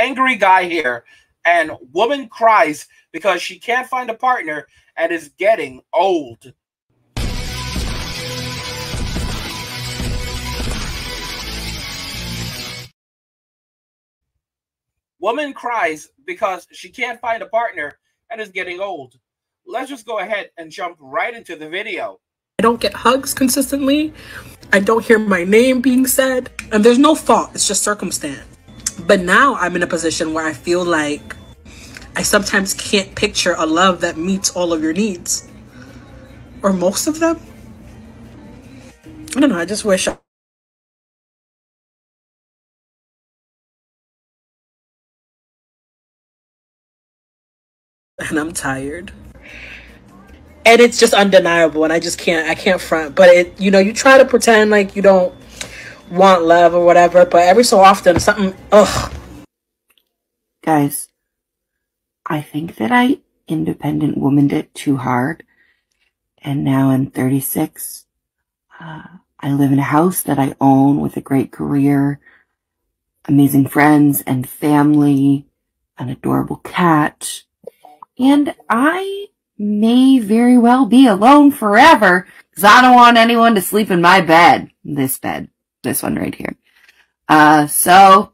angry guy here, and woman cries because she can't find a partner and is getting old. Woman cries because she can't find a partner and is getting old. Let's just go ahead and jump right into the video. I don't get hugs consistently. I don't hear my name being said. And there's no fault. It's just circumstance. But now I'm in a position where I feel like I sometimes can't picture a love that meets all of your needs. Or most of them. I don't know. I just wish and I'm tired. And it's just undeniable, and I can't front. But it, you know, you try to pretend like you don't want love or whatever, but every so often something, ugh. Guys, I think that I independent womaned it too hard. And now I'm 36. I live in a house that I own with a great career, amazing friends and family, an adorable cat. And I may very well be alone forever because I don't want anyone to sleep in my bed. This one right here. So,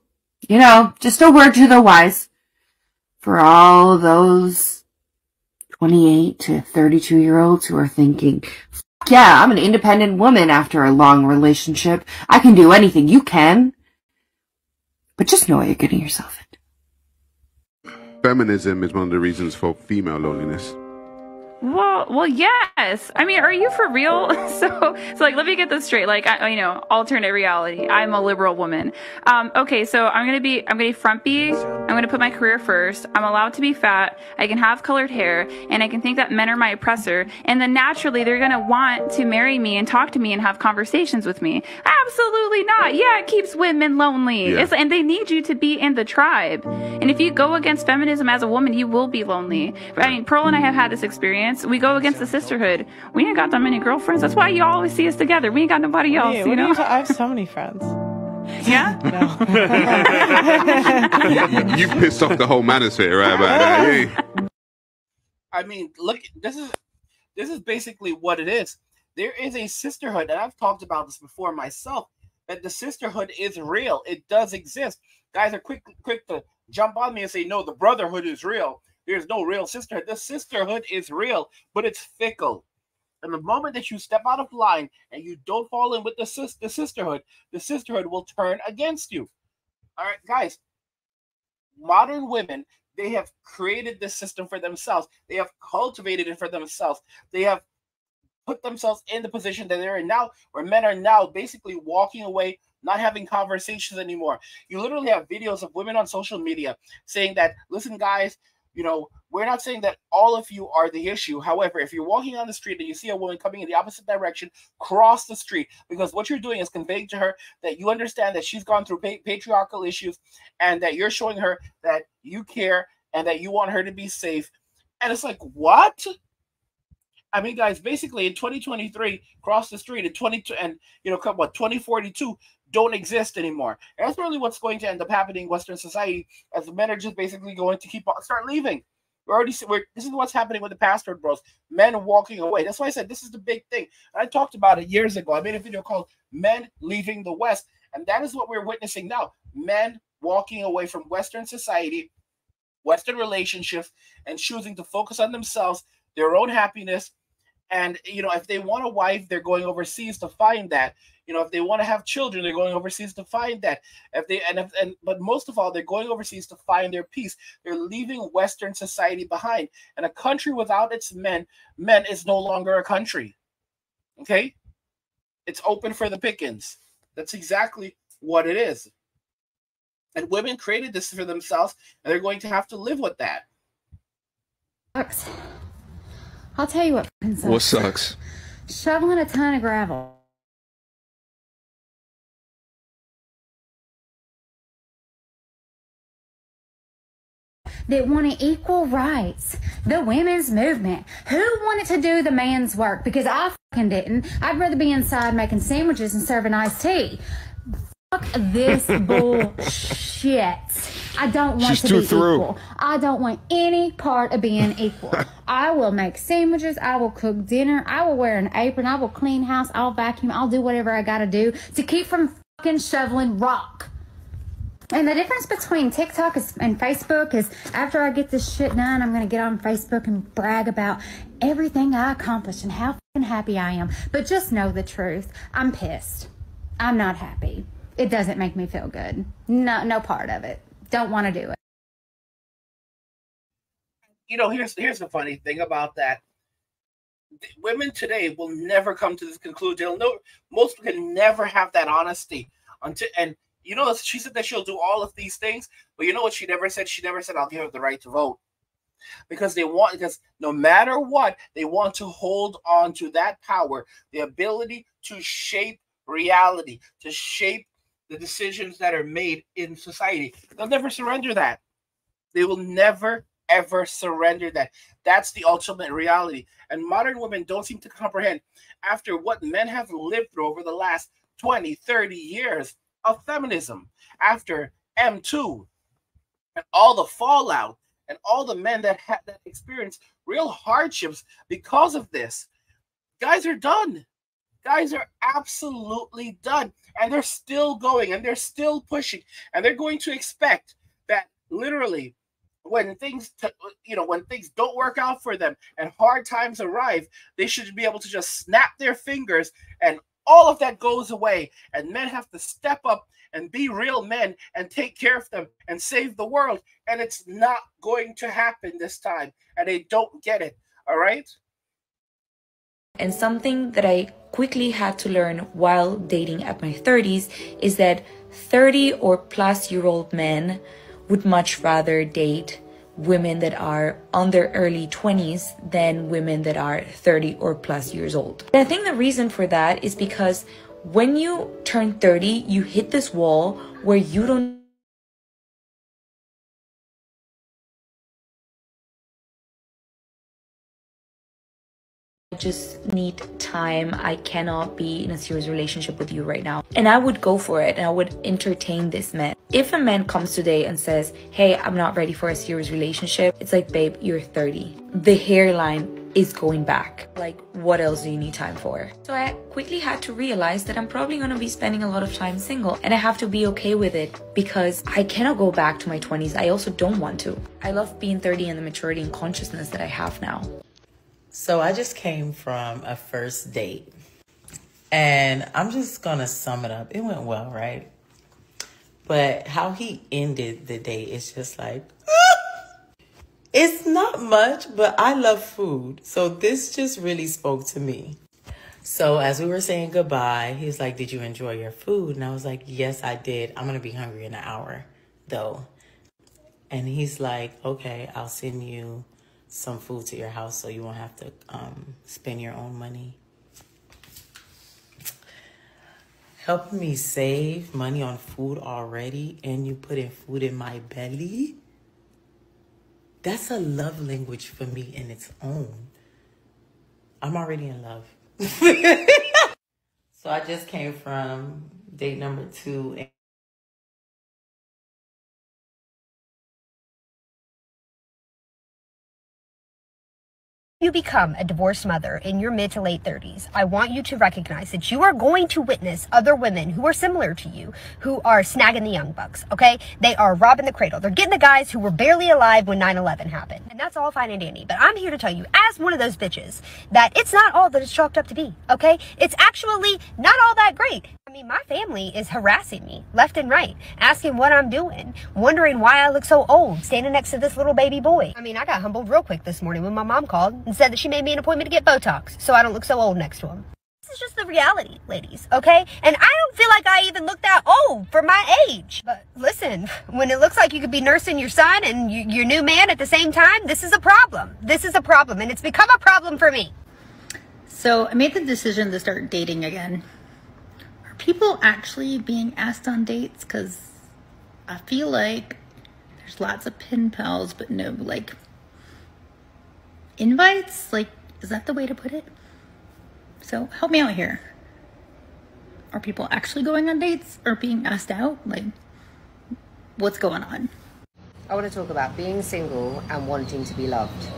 you know, just a word to the wise for all of those 28 to 32-year-olds who are thinking, yeah, I'm an independent woman after a long relationship. I can do anything. You can. But just know what you're getting yourself into. Feminism is one of the reasons for female loneliness. Well, yes. I mean, are you for real? So like, let me get this straight. Like, you know, alternate reality. I'm a liberal woman. Okay, so I'm gonna be frumpy. I'm gonna put my career first. I'm allowed to be fat. I can have colored hair, and I can think that men are my oppressor. And then naturally, they're gonna want to marry me and talk to me and have conversations with me. Absolutely not. Yeah, it keeps women lonely. Yeah. And they need you to be in the tribe. And if you go against feminism as a woman, you will be lonely. I mean, Pearl and I have had this experience. We go against the sisterhood. We ain't got that many girlfriends. That's why you always see us together. We ain't got nobody else, you know? I have so many friends. Yeah? No. You pissed off the whole manosphere right about that. Yeah. I mean, look, this is basically what it is. There is a sisterhood, and I've talked about this before myself, that the sisterhood is real. It does exist. Guys are quick to jump on me and say, no, the brotherhood is real. There's no real sisterhood. The sisterhood is real, but it's fickle. And the moment that you step out of line and you don't fall in with the sisterhood will turn against you. All right, guys. Modern women, they have created this system for themselves. They have cultivated it for themselves. They have put themselves in the position that they're in now, where men are now basically walking away, not having conversations anymore. You literally have videos of women on social media saying that, listen, guys, you know, we're not saying that all of you are the issue. However, if you're walking on the street and you see a woman coming in the opposite direction, cross the street, because what you're doing is conveying to her that you understand that she's gone through patriarchal issues and that you're showing her that you care and that you want her to be safe. And it's like, what? I mean, guys, basically in 2023, cross the street, in 2042 don't exist anymore. And that's really what's going to end up happening in Western society, as the men are just basically going to start leaving. This is what's happening with the password bros. Men walking away. That's why I said this is the big thing. And I talked about it years ago. I made a video called Men Leaving the West. And that is what we're witnessing now. Men walking away from Western society, Western relationships, and choosing to focus on themselves, their own happiness. And, you know, if they want a wife, they're going overseas to find that. You know, if they want to have children, they're going overseas to find that. But most of all, they're going overseas to find their peace. They're leaving Western society behind. And a country without its men is no longer a country. Okay? It's open for the pickings. That's exactly what it is. And women created this for themselves, and they're going to have to live with that. Sucks. I'll tell you what sucks. What sucks? Shoveling a ton of gravel. That wanted equal rights, the women's movement. Who wanted to do the man's work? Because I fucking didn't. I'd rather be inside making sandwiches and serving iced tea. Fuck this bullshit. I don't want She's to too be through. equal. I don't want any part of being equal. I will make sandwiches. I will cook dinner. I will wear an apron. I will clean house. I'll vacuum. I'll do whatever I got to do to keep from fucking shoveling rock. And the difference between TikTok and Facebook is after I get this shit done, I'm going to get on Facebook and brag about everything I accomplished and how fucking happy I am. But just know the truth. I'm pissed. I'm not happy. It doesn't make me feel good. No part of it. Don't want to do it. You know, here's the funny thing about that. Women today will never come to this conclusion. They'll know, most can never have that honesty until, and you know, she said that she'll do all of these things, but you know what she never said? She never said, I'll give her the right to vote. Because no matter what, they want to hold on to that power, the ability to shape reality, to shape the decisions that are made in society. They'll never surrender that. They will never, ever surrender that. That's the ultimate reality. And modern women don't seem to comprehend, after what men have lived through over the last 20, 30 years, of feminism, after M2 and all the fallout and all the men that experienced real hardships because of this, guys are done. Guys are absolutely done, and they're still going, and they're still pushing, and they're going to expect that literally when things don't work out for them and hard times arrive, they should be able to just snap their fingers and all of that goes away, and men have to step up and be real men and take care of them and save the world. And it's not going to happen this time, and they don't get it. All right? And something that I quickly had to learn while dating at my 30s is that 30 or plus year old men would much rather date women that are on their early 20s than women that are 30 or plus years old. And I think the reason for that is because when you turn 30, you hit this wall where you don't just need time. I cannot be in a serious relationship with you right now. And I would go for it and I would entertain this man. If a man comes today and says, hey, I'm not ready for a serious relationship, it's like, babe, you're 30. The hairline is going back. Like, what else do you need time for? So I quickly had to realize that I'm probably going to be spending a lot of time single, and I have to be okay with it because I cannot go back to my 20s. I also don't want to. I love being 30 and the maturity and consciousness that I have now. So I just came from a first date, and I'm just going to sum it up. It went well, right? But how he ended the day is just like, it's not much, but I love food. So this just really spoke to me. So as we were saying goodbye, he's like, did you enjoy your food? And I was like, yes, I did. I'm going to be hungry in an hour, though. And he's like, okay, I'll send you some food to your house so you won't have to spend your own money. Helping me save money on food already, and you putting food in my belly. That's a love language for me in its own. I'm already in love. So I just came from date number 2. You become a divorced mother in your mid to late 30s, I want you to recognize that you are going to witness other women who are similar to you, who are snagging the young bucks, okay? They are robbing the cradle. They're getting the guys who were barely alive when 9/11 happened. And that's all fine and dandy. But I'm here to tell you, as one of those bitches, that it's not all that it's chalked up to be, okay? It's actually not all that great. I mean, my family is harassing me left and right, asking what I'm doing, wondering why I look so old standing next to this little baby boy. I mean, I got humbled real quick this morning when my mom called and said that she made me an appointment to get Botox so I don't look so old next to him. This is just the reality, ladies, okay? And I don't feel like I even look that old for my age. But listen, when it looks like you could be nursing your son and your new man at the same time, this is a problem. This is a problem, and it's become a problem for me. So I made the decision to start dating again. Are people actually being asked on dates? Because I feel like there's lots of pen pals, but no, like, invites? Like, is that the way to put it? So help me out here. Are people actually going on dates or being asked out? Like, what's going on? I want to talk about being single and wanting to be loved.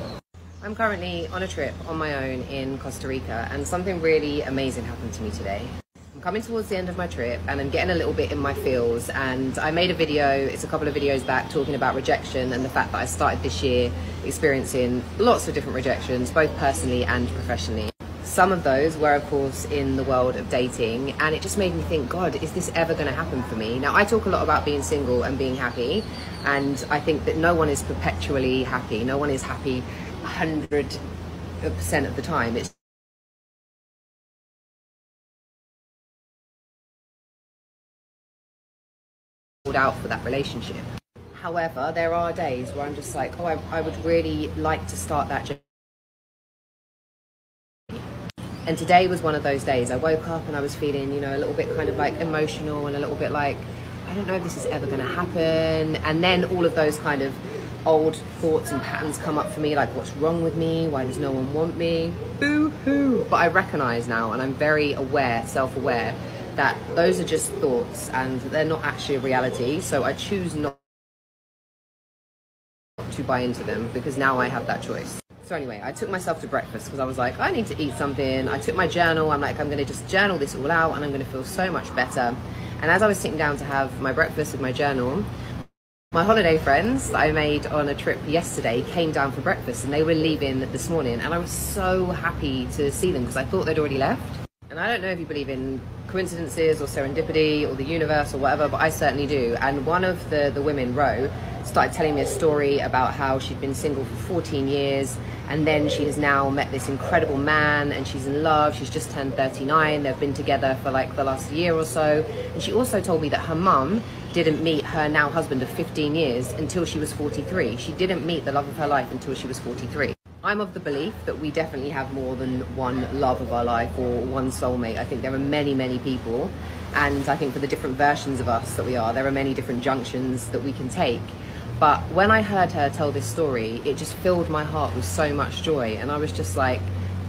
I'm currently on a trip on my own in Costa Rica, and something really amazing happened to me today. I'm coming towards the end of my trip and I'm getting a little bit in my feels, and I made a video, it's a couple of videos back, talking about rejection and the fact that I started this year experiencing lots of different rejections, both personally and professionally. Some of those were, of course, in the world of dating, and it just made me think, God, is this ever going to happen for me? Now, I talk a lot about being single and being happy, and I think that no one is perpetually happy. No one is happy 100% of the time. It's out for that relationship. However, there are days where I'm just like, oh, I would really like to start that journey. And today was one of those days. I woke up and I was feeling, you know, a little bit kind of like emotional and a little bit like, I don't know if this is ever going to happen. And then all of those kind of old thoughts and patterns come up for me, like, what's wrong with me? Why does no one want me? Boo-hoo. But I recognize now, and I'm very aware, self-aware, that those are just thoughts and they're not actually a reality. So I choose not to buy into them, because now I have that choice. So anyway, I took myself to breakfast because I was like, I need to eat something. I took my journal. I'm like, I'm going to just journal this all out and I'm going to feel so much better. And as I was sitting down to have my breakfast with my journal, my holiday friends that I made on a trip yesterday came down for breakfast, and they were leaving this morning, and I was so happy to see them because I thought they'd already left. And I don't know if you believe in coincidences or serendipity or the universe or whatever, but I certainly do. And one of the women, Ro, started telling me a story about how she'd been single for 14 years, and then she has now met this incredible man and she's in love. She's just turned 39. They've been together for like the last year or so. And she also told me that her mum didn't meet her now husband of 15 years until she was 43. She didn't meet the love of her life until she was 43. I'm of the belief that we definitely have more than one love of our life or one soulmate. I think there are many, many people, and I think for the different versions of us that we are, there are many different junctions that we can take. But when I heard her tell this story, it just filled my heart with so much joy, and I was just like,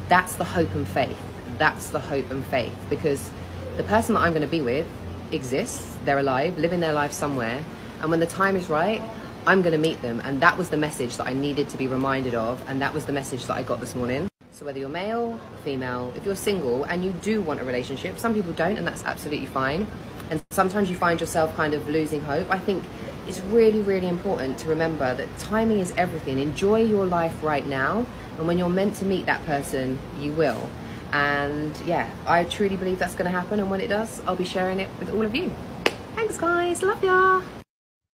that's the hope and faith. That's the hope and faith, because the person that I'm going to be with exists, they're alive, living their life somewhere, and when the time is right, I'm going to meet them. And that was the message that I needed to be reminded of, and that was the message that I got this morning. So whether you're male, female, if you're single and you do want a relationship, some people don't, and that's absolutely fine, and sometimes you find yourself kind of losing hope, I think it's really, really important to remember that timing is everything. Enjoy your life right now, and when you're meant to meet that person, you will. And yeah, I truly believe that's going to happen, and when it does, I'll be sharing it with all of you. Thanks guys, love ya.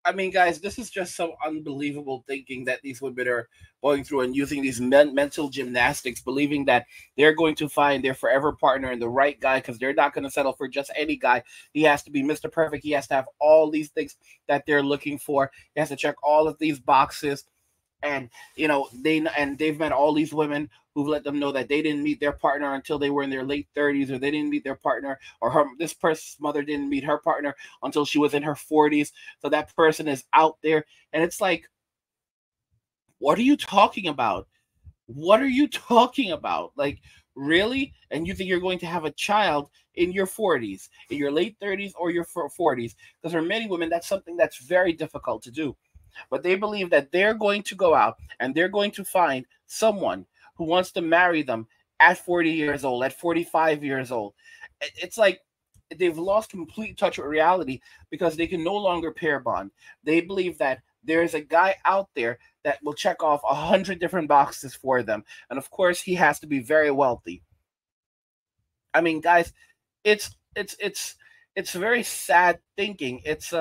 I mean, guys, this is just some unbelievable thinking that these women are going through, and using these mental gymnastics, believing that they're going to find their forever partner and the right guy, because they're not going to settle for just any guy. He has to be Mr. Perfect. He has to have all these things that they're looking for. He has to check all of these boxes. And, you know, they've met all these women who've let them know that they didn't meet their partner until they were in their late 30s, or they didn't meet their partner, or this person's mother didn't meet her partner until she was in her 40s. So that person is out there. And it's like, what are you talking about? What are you talking about? Like, really? And you think you're going to have a child in your 40s, in your late 30s or your 40s? Because for many women, that's something that's very difficult to do. But they believe that they're going to go out and they're going to find someone who wants to marry them at 40 years old, at 45 years old. It's like they've lost complete touch with reality, because they can no longer pair bond. They believe that there's a guy out there that will check off 100 different boxes for them. And of course, he has to be very wealthy. I mean, guys, it's very sad thinking. It's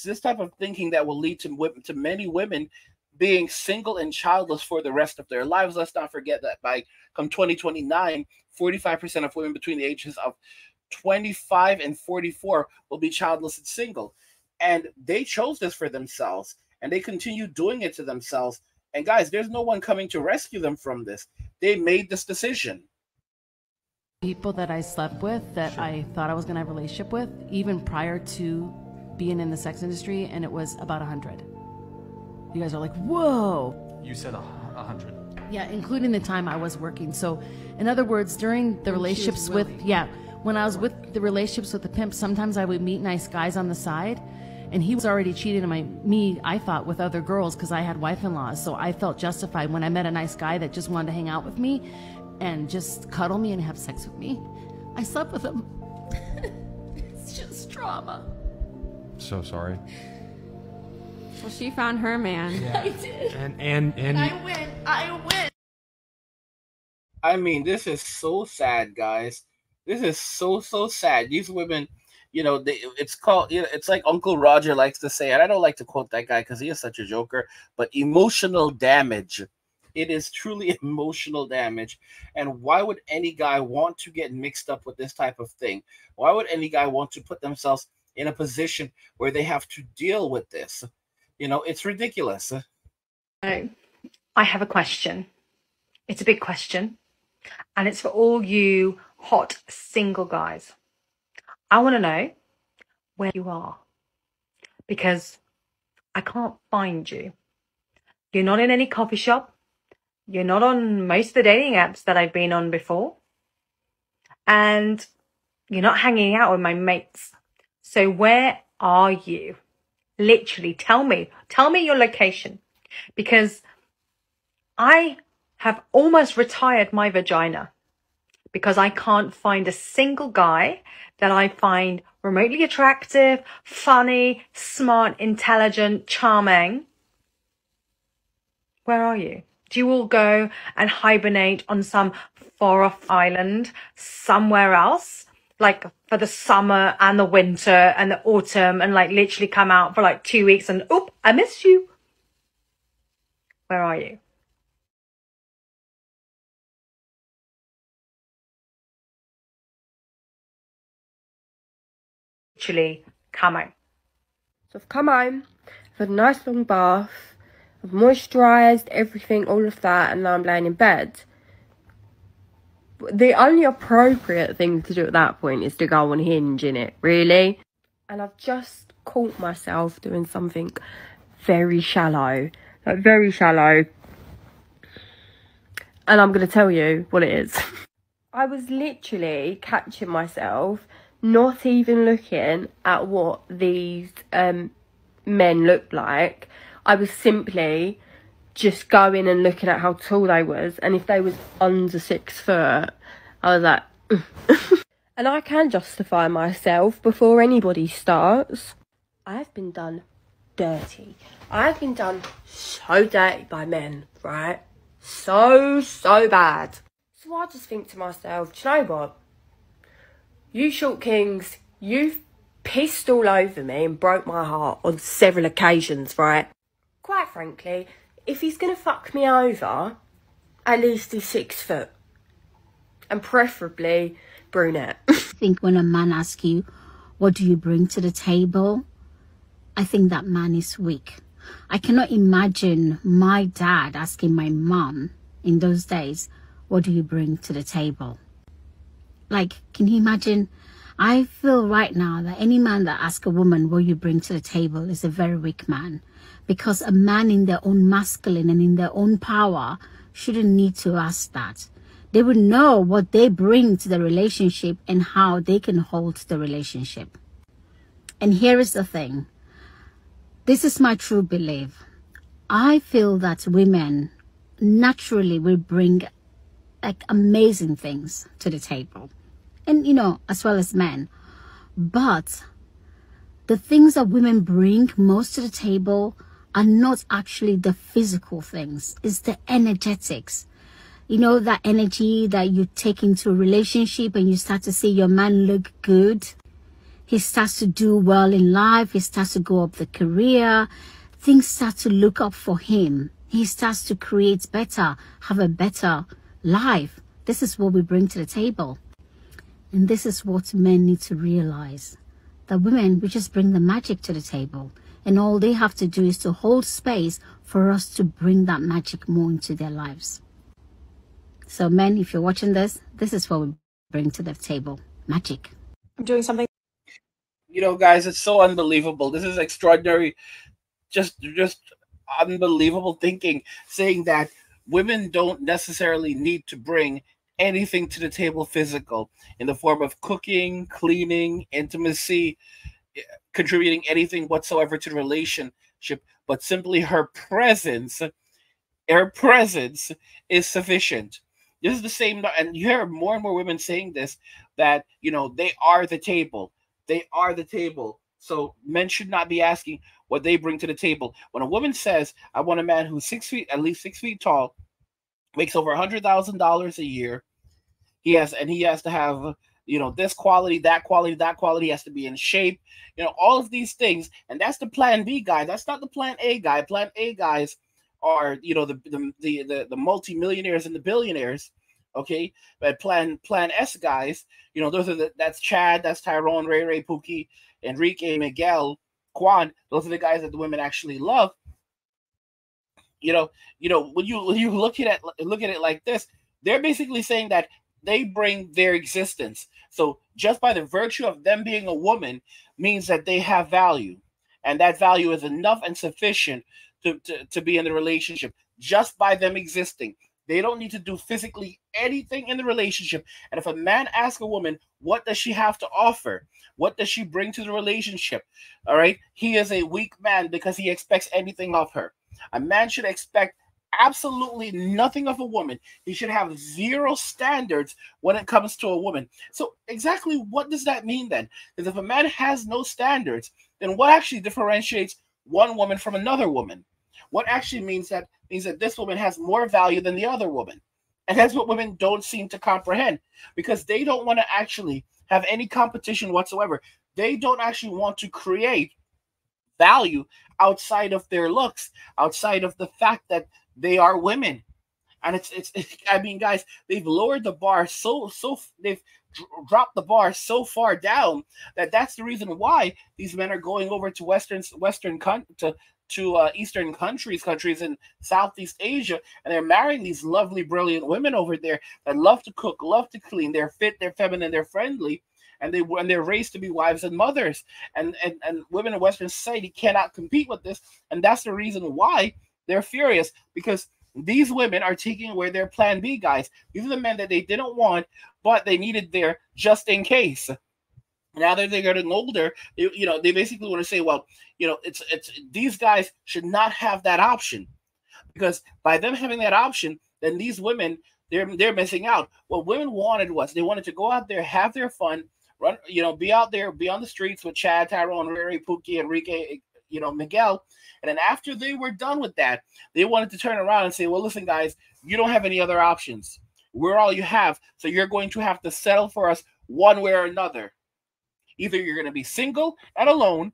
this type of thinking that will lead to many women being single and childless for the rest of their lives. Let's not forget that by come 2029, 45% of women between the ages of 25 and 44 will be childless and single. And they chose this for themselves, and they continue doing it to themselves. And guys, there's no one coming to rescue them from this. They made this decision. People that I slept with, that I thought I was going to have a relationship with, even prior to being in the sex industry, and it was about 100. You guys are like, whoa. You said 100. Yeah, including the time I was working. So, in other words, during the relationships when I was with the relationships with the pimp, sometimes I would meet nice guys on the side, And he was already cheating on me, I thought, with other girls because I had wife-in-laws. So I felt justified when I met a nice guy that just wanted to hang out with me and just cuddle me and have sex with me. I slept with him. It's just trauma. So sorry. Well, she found her man. Yeah. I did. And I win. I mean, this is so sad, guys. This is so sad. These women, you know, it's called, you know, it's like Uncle Roger likes to say, and I don't like to quote that guy because he is such a joker, but emotional damage. It is truly emotional damage. And why would any guy want to get mixed up with this type of thing? Why would any guy want to put themselves in a position where they have to deal with this? You know, it's ridiculous. I have a question. It's a big question. And it's for all you hot single guys. I want to know where you are. Because I can't find you. You're not in any coffee shop. You're not on most of the dating apps that I've been on before. And you're not hanging out with my mates. So where are you? Literally, tell me your location. Because I have almost retired my vagina because I can't find a single guy that I find remotely attractive, funny, smart, intelligent, charming. Where are you? Do you all go and hibernate on some far-off island somewhere else? Like for the summer and the winter and the autumn and like literally come out for like 2 weeks and oop, I miss you. Where are you? Literally come home. So I've come home, I've had a nice long bath, I've moisturised everything, all of that, and now I'm laying in bed. The only appropriate thing to do at that point is to go on Hinge, innit, really? And I've just caught myself doing something very shallow. Like, very shallow. And I'm going to tell you what it is. I was literally catching myself not even looking at what these men looked like. I was simply just going and looking at how tall they was, and if they was under 6 foot, I was like, and I can justify myself before anybody starts. I've been done dirty. I've been done so dirty by men, right? So bad. So I just think to myself, do you know what? You short kings, you've pissed all over me and broke my heart on several occasions, right? Quite frankly, if he's going to fuck me over, at least he's 6 foot. And preferably brunette. I think when a man asks you, what do you bring to the table? I think that man is weak. I cannot imagine my dad asking my mom in those days, what do you bring to the table? Like, can you imagine? I feel right now that any man that asks a woman what you bring to the table is a very weak man. Because a man in their own masculine and in their own power shouldn't need to ask that. They would know what they bring to the relationship and how they can hold the relationship. And here is the thing. This is my true belief. I feel that women naturally will bring like amazing things to the table. And, you know, as well as men. But the things that women bring most to the table are not actually the physical things. It's the energetics. You know, that energy that you take into a relationship and you start to see your man look good. He starts to do well in life. He starts to go up the career. Things start to look up for him. He starts to create better, have a better life. This is what we bring to the table. And this is what men need to realize. That women, we just bring the magic to the table. And all they have to do is to hold space for us to bring that magic more into their lives. So men, if you're watching this, this is what we bring to the table. Magic. I'm doing something. You know, guys, it's so unbelievable. This is extraordinary. Just unbelievable thinking, saying that women don't necessarily need to bring anything to the table physical in the form of cooking, cleaning, intimacy. contributing anything whatsoever to the relationship, but simply her presence is sufficient. This is the same, and you hear more and more women saying this, that, you know, they are the table. They are the table. So men should not be asking what they bring to the table. When a woman says, I want a man who's 6 feet, at least 6 feet tall, makes over $100,000 a year, he has to have, you know, this quality, that quality, that quality, he has to be in shape, you know, all of these things. And that's the plan B guy. That's not the plan A guy. Plan A guys are, you know, the multimillionaires and the billionaires, okay? But plan S guys, you know, that's Chad, that's Tyrone, Ray, Pookie, Enrique, Miguel, Quan. Those are the guys that the women actually love. You know, when you look at it like this, they're basically saying that they bring their existence. So just by the virtue of them being a woman means that they have value, and that value is enough and sufficient to be in the relationship just by them existing. They don't need to do physically anything in the relationship. And if a man asks a woman, what does she have to offer? What does she bring to the relationship? All right. He is a weak man because he expects anything of her. A man should expect absolutely nothing of a woman. He should have zero standards when it comes to a woman. So exactly what does that mean then? Because if a man has no standards, then what actually differentiates one woman from another woman? What actually means that this woman has more value than the other woman. And that's what women don't seem to comprehend, because they don't want to actually have any competition whatsoever. They don't actually want to create value outside of their looks, outside of the fact that they are women. And it's I mean, guys, they've lowered the bar they've dropped the bar so far down that that's the reason why these men are going over to Eastern countries in Southeast Asia, and they're marrying these lovely, brilliant women over there that love to cook, love to clean, they're fit, they're feminine, they're friendly, and they're raised to be wives and mothers. And women in Western society cannot compete with this, and that's the reason why they're furious, because these women are taking away their plan B guys. These are the men that they didn't want, but they needed there just in case. Now that they're getting older, they basically want to say, well, it's these guys should not have that option, because by them having that option, then these women, they're missing out. What women wanted was they wanted to go out there, have their fun, run, be out there, be on the streets with Chad, Tyrone, Ray, Pookie, Enrique, Miguel. And then after they were done with that, they wanted to turn around and say, well, listen, guys, you don't have any other options. We're all you have. So you're going to have to settle for us one way or another. Either you're going to be single and alone,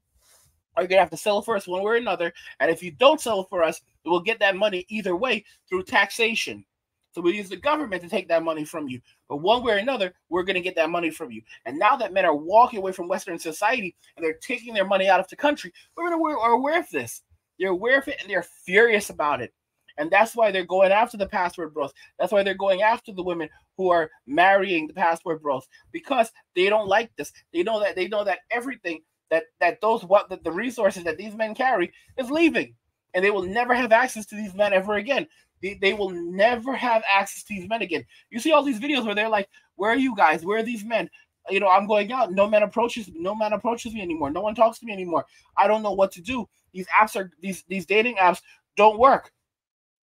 or you're going to have to settle for us one way or another. And if you don't settle for us, we'll get that money either way through taxation. So we use the government to take that money from you. But one way or another, we're going to get that money from you. And now that men are walking away from Western society and they're taking their money out of the country, women are aware of this. They're aware of it, and they're furious about it. And that's why they're going after the passport bros. That's why they're going after the women who are marrying the passport bros, because they don't like this. They know that everything the resources that these men carry is leaving, and they will never have access to these men ever again. They will never have access to these men again. You see all these videos where they're like, "Where are you guys? Where are these men? I'm going out. No man approaches me anymore. No one talks to me anymore. I don't know what to do. These dating apps don't work."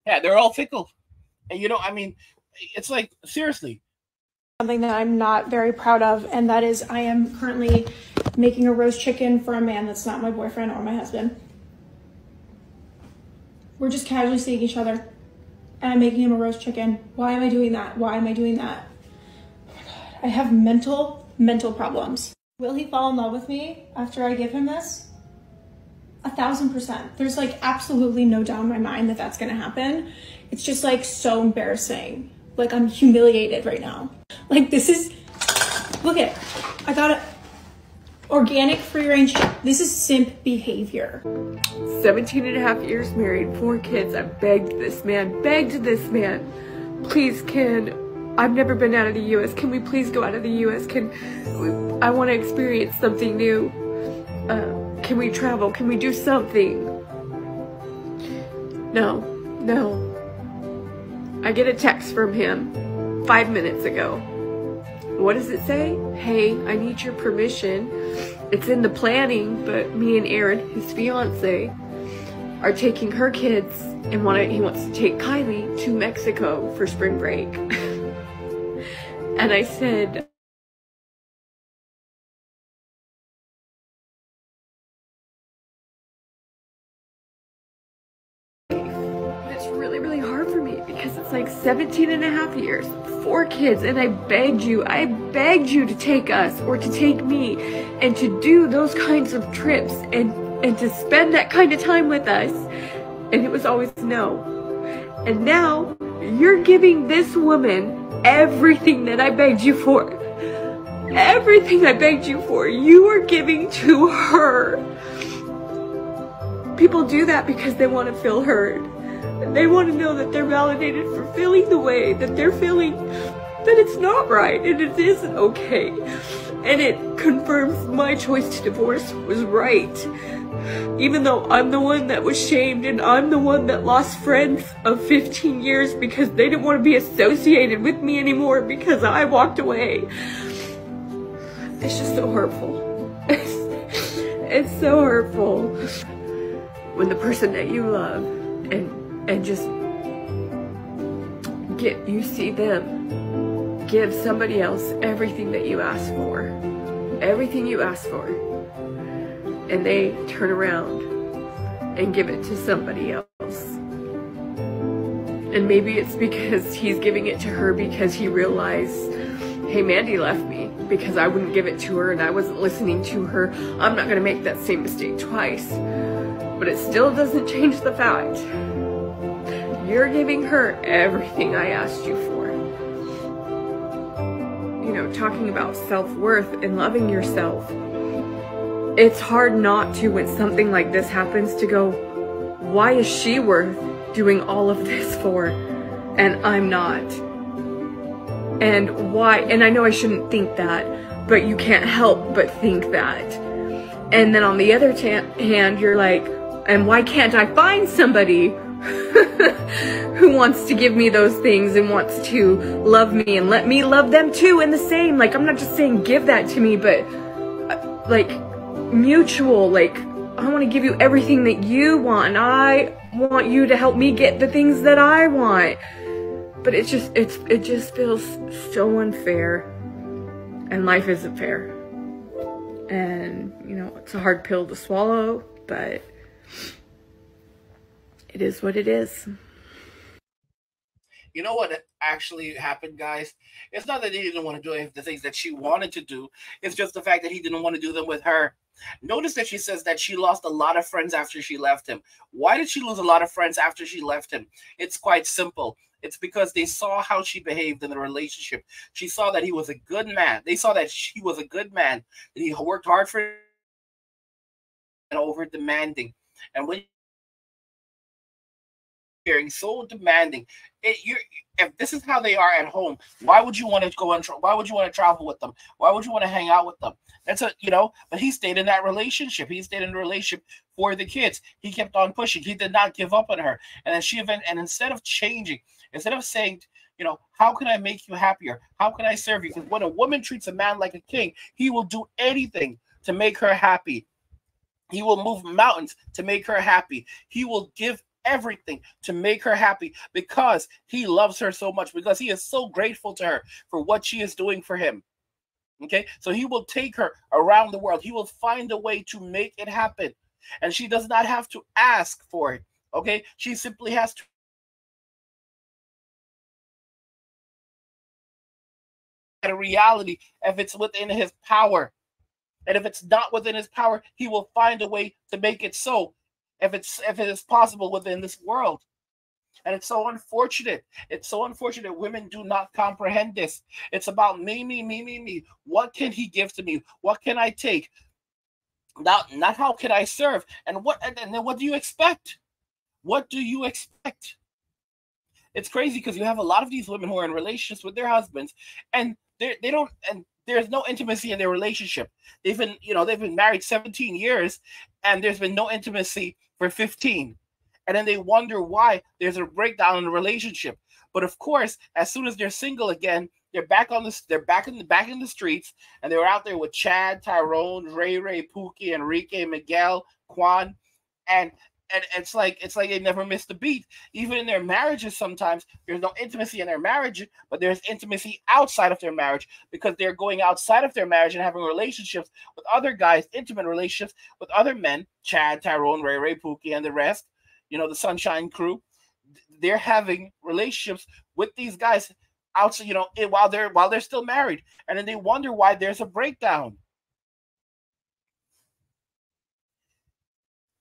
Yeah, they're all fickle. And it's like, seriously. Something that I'm not very proud of, and that is I am currently making a roast chicken for a man that's not my boyfriend or my husband. We're just casually seeing each other, and I'm making him a roast chicken. Why am I doing that? Why am I doing that? Oh my God, I have mental problems. Will he fall in love with me after I give him this? 1,000%. There's like absolutely no doubt in my mind that that's gonna happen. It's just like so embarrassing. Like I'm humiliated right now. Like this is, look at, I got it. Organic free range. This is simp behavior. 17 and a half years married, 4 kids. I begged this man, please I've never been out of the U.S. Can we please go out of the U.S.? I want to experience something new. Can we travel? Can we do something? No. I get a text from him 5 minutes ago. What does it say? Hey, I need your permission it's in the planning, but me and Aaron, his fiance, are taking her kids and he wants to take Kylie to Mexico for spring break. And I said, it's really, really hard for me because it's like 17 and a half years, 4 kids, and I begged you to take us or to take me and to do those kinds of trips and to spend that kind of time with us. And it was always no. And now you're giving this woman everything that I begged you for. Everything I begged you for, you are giving to her. People do that because they want to feel heard. They want to know that they're validated for feeling the way that they're feeling, that it's not right and it isn't okay. And it confirms my choice to divorce was right. Even though I'm the one that was shamed and I'm the one that lost friends of 15 years because they didn't want to be associated with me anymore because I walked away. It's just so hurtful. It's so hurtful when the person that you love and just you see them give somebody else everything that you ask for. Everything you ask for. And they turn around and give it to somebody else. And maybe it's because he's giving it to her because he realized, hey, Mandy left me because I wouldn't give it to her and I wasn't listening to her. I'm not going to make that same mistake twice. But it still doesn't change the fact. You're giving her everything I asked you for. You know, talking about self-worth and loving yourself. It's hard not to, when something like this happens, to go, why is she worth doing all of this for and I'm not? And why? And I know I shouldn't think that, but you can't help but think that. And then on the other hand, you're like, and why can't I find somebody who wants to give me those things and wants to love me and let me love them too in the same? Like, I'm not just saying give that to me, but like mutual, like I want to give you everything that you want and I want you to help me get the things that I want. But it just feels so unfair, and life isn't fair. And you know, it's a hard pill to swallow, but it is what it is. You know what actually happened, guys? It's not that he didn't want to do any of the things that she wanted to do. It's just the fact that he didn't want to do them with her. Notice that she says that she lost a lot of friends after she left him. Why did she lose a lot of friends after she left him? It's quite simple. It's because they saw how she behaved in the relationship. She saw that he was a good man. They saw that she was a good man, that he worked hard for and over demanding. And when you're so demanding, if this is how they are at home, why would you want to go and why would you want to travel with them? Why would you want to hang out with them? That's a, you know, but he stayed in that relationship. He stayed in the relationship for the kids. He kept on pushing. He did not give up on her. And then and instead of changing, instead of saying, you know, how can I make you happier? How can I serve you? Because when a woman treats a man like a king, he will do anything to make her happy. He will move mountains to make her happy. He will give everything to make her happy because he loves her so much, because he is so grateful to her for what she is doing for him. Okay, so he will take her around the world. He will find a way to make it happen, and she does not have to ask for it. Okay, she simply has to. A reality if it's within his power, and if it's not within his power, he will find a way to make it so. If it is possible within this world. And it's so unfortunate. It's so unfortunate women do not comprehend this. It's about me, me, me, me, me. What can he give to me? What can I take? Not how can I serve? And then what do you expect? What do you expect? It's crazy because you have a lot of these women who are in relationships with their husbands, and they don't, and there's no intimacy in their relationship. They've been married 17 years, and there's been no intimacy for 15. And then they wonder why there's a breakdown in the relationship. But of course, as soon as they're single again, They're back in the streets, and they were out there with Chad, Tyrone, Ray, Pookie, Enrique, Miguel, Quan, and it's like they never missed a beat. Even in their marriages, sometimes there's no intimacy in their marriage, but there's intimacy outside of their marriage because they're going outside of their marriage and having relationships with other guys, intimate relationships with other men, Chad, Tyrone, Ray, Pookie, and the rest. The Sunshine Crew. They're having relationships with these guys outside, while they're still married, and then they wonder why there's a breakdown.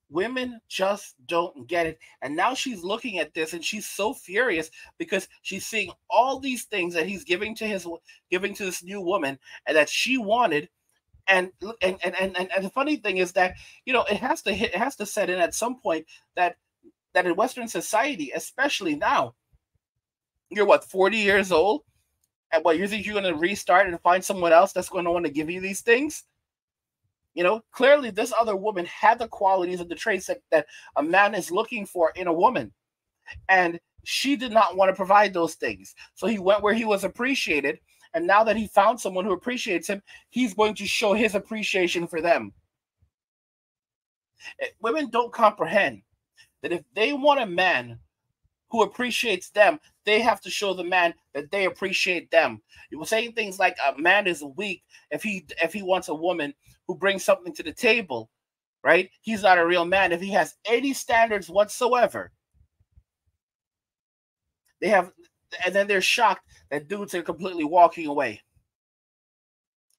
Women just don't get it. And now she's looking at this and she's so furious because she's seeing all these things that he's giving to this new woman and that she wanted. And the funny thing is that, it has to set in at some point that in Western society, especially now, you're 40 years old, and you think you're going to restart and find someone else that's going to want to give you these things? Clearly this other woman had the qualities and the traits that a man is looking for in a woman. And she did not want to provide those things. So he went where he was appreciated. And now that he found someone who appreciates him, he's going to show his appreciation for them. Women don't comprehend that if they want a man who appreciates them, they have to show the man that they appreciate them. You were saying things like a man is weak if he wants a woman who brings something to the table, right? He's not a real man if he has any standards whatsoever. And then they're shocked that dudes are completely walking away.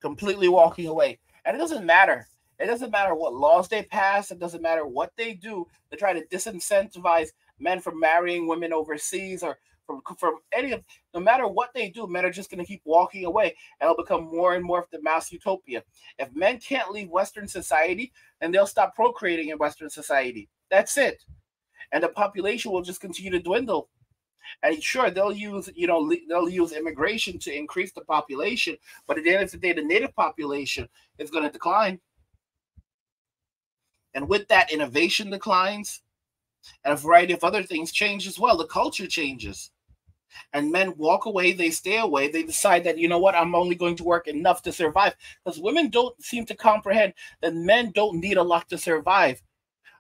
Completely walking away. And it doesn't matter. It doesn't matter what laws they pass. It doesn't matter what they do to try to disincentivize men from marrying women overseas or from any of, no matter what they do, men are just going to keep walking away, and it'll become more and more of the mass utopia. If men can't leave Western society, then they'll stop procreating in Western society. That's it. And the population will just continue to dwindle. And sure, they'll use immigration to increase the population, but at the end of the day, the native population is going to decline. And with that, innovation declines, and a variety of other things change as well. The culture changes. And men walk away, they stay away, they decide that, I'm only going to work enough to survive. Because women don't seem to comprehend that men don't need a lot to survive.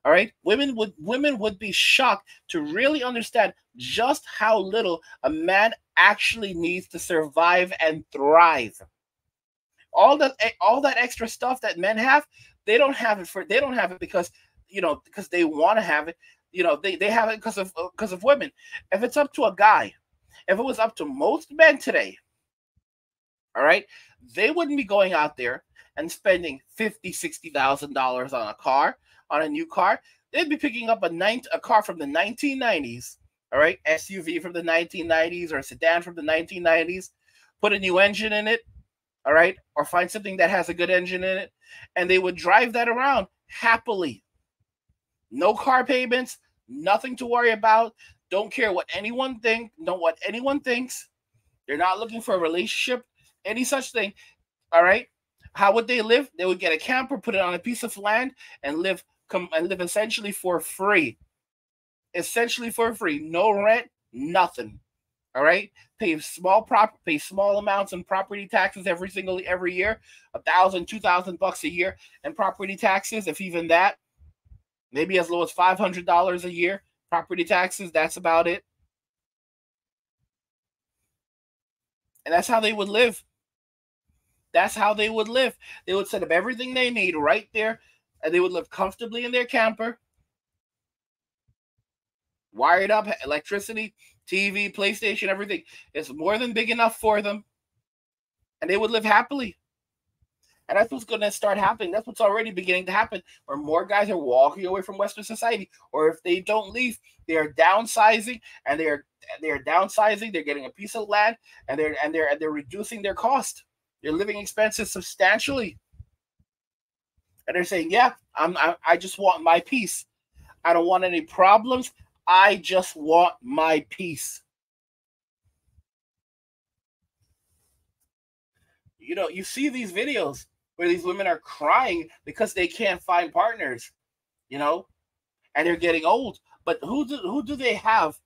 All right? Women would be shocked to really understand just how little a man actually needs to survive and thrive. All that extra stuff that men have, they don't have it because they want to have it. They have it because of women. If it's up to a guy, if it was up to most men today, all right, they wouldn't be going out there and spending $50,000-$60,000 on a new car. They'd be picking up a car from the 1990s, all right, SUV from the 1990s or a sedan from the 1990s, put a new engine in it, all right, or find something that has a good engine in it, and they would drive that around happily. No car payments, nothing to worry about. Don't care what anyone thinks. They're not looking for a relationship, any such thing. All right. How would they live? They would get a camper, put it on a piece of land, and live essentially for free. Essentially for free. No rent, nothing. All right. Pay small amounts in property taxes every year, $1,000, $2,000 a year in property taxes, if even that. Maybe as low as $500 a year. Property taxes, that's about it. And that's how they would live. That's how they would live. They would set up everything they need right there, and they would live comfortably in their camper. Wired up, electricity, TV, PlayStation, everything. It's more than big enough for them. And they would live happily. And that's what's going to start happening. That's what's already beginning to happen, where more guys are walking away from Western society. Or if they don't leave, they are downsizing, and they're downsizing. They're getting a piece of land, and they're reducing their cost, their living expenses substantially. And they're saying, "Yeah, I just want my peace. I don't want any problems. I just want my peace." You see these videos where these women are crying because they can't find partners, and they're getting old. But who do they have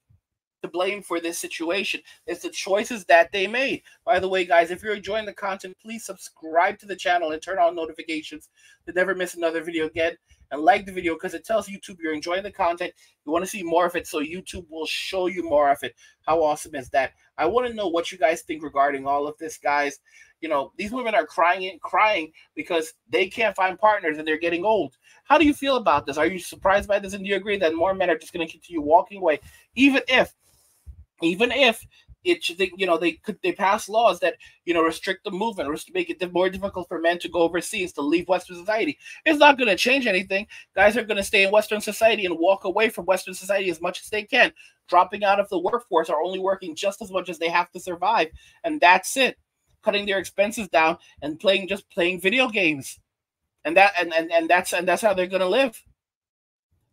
to blame for this situation. It's the choices that they made. By the way, guys, if you're enjoying the content, please subscribe to the channel and turn on notifications to never miss another video again. And like the video because it tells YouTube you're enjoying the content. You want to see more of it, so YouTube will show you more of it. How awesome is that? I want to know what you guys think regarding all of this, guys. You know, these women are crying because they can't find partners and they're getting old. How do you feel about this? Are you surprised by this? And do you agree that more men are just going to continue walking away, even if it should, you know, they pass laws that, you know, restrict the movement, or make it more difficult for men to go overseas, to leave Western society? It's not going to change anything. Guys are going to stay in Western society and walk away from Western society as much as they can, dropping out of the workforce, or only working just as much as they have to survive, and that's it. Cutting their expenses down and playing video games, and that's how they're going to live.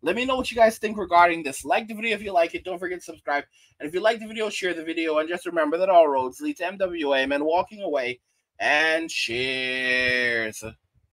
Let me know what you guys think regarding this. Like the video if you like it. Don't forget to subscribe. And if you like the video, share the video. And just remember that all roads lead to MWA, men walking away. And cheers.